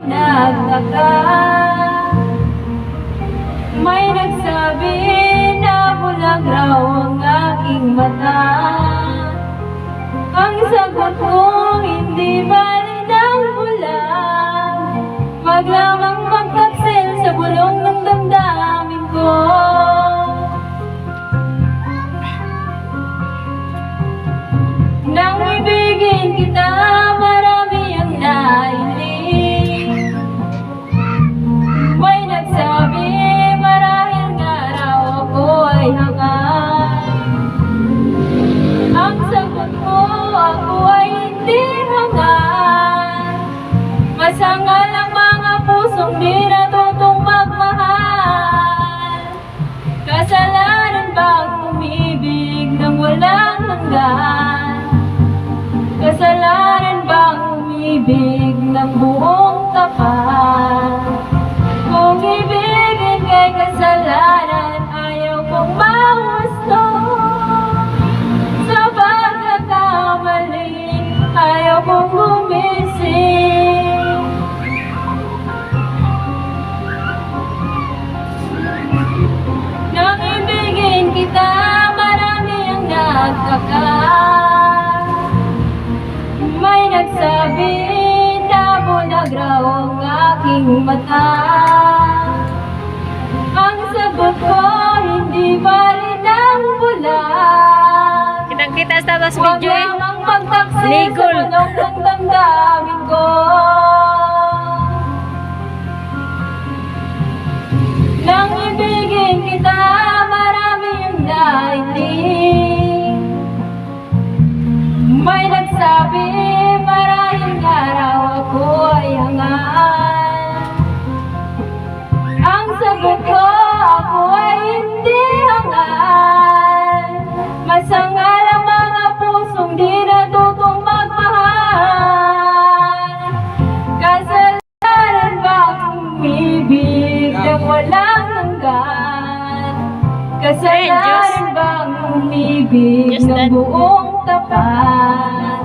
Nagtaka, may nagsabi na bulag raw ang aking mata. Ang sagot ko, hindi bali ng bulag, wag lamang magtaksil sa bulong ng damdamin ko. Nang ibigin kita, marami ang nailing. May nagsabi, marahil nga raw ako ay hangal. Ang sagot ko, ako ay hindi hangal. Masangal ang mga pusong di natutong magmahal. Kasalanan bang umibig nang walang hanggan? Kasalanan bang umibig ng buong tapat? Kung ibigin kay kasalanan, ayaw kong mahusto. Sa pagkakamali, ayaw kong gumising. Nang ibigin kita, marami ang nagtaka. May nagsabi na bulag raw ang aking mata. Ang sagot ko, hindi bali ng bulag. Kitang-kita sa tapos Huwag video eh. lamang magtaksil sa Ligol. bulong ng damdamin ko. Nang ibigin kita, marami ang nailing. May nagsabi, marahil nga raw ako ay hangal. Ang sagot ko, ako ay hindi hangal. Masangal ang mga pusong di natutong magmahal. Kasalanan bang umibig ng walang hanggan? Kasalanan bang umibig Just ng that. buong tapat?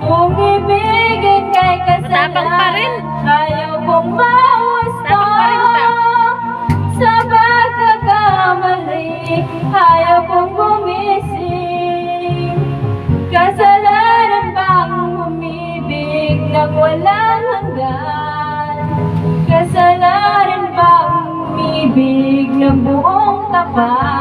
Kung ibigin kay Matapang pa rin. kasalanan, ayaw kong mahusto. Matapang pa rin ta. Sa pagkakamali, ayaw kong gumising. Kasalanan bang umibig ng walang hanggan? Kasalanan bang umibig ng buong tapat?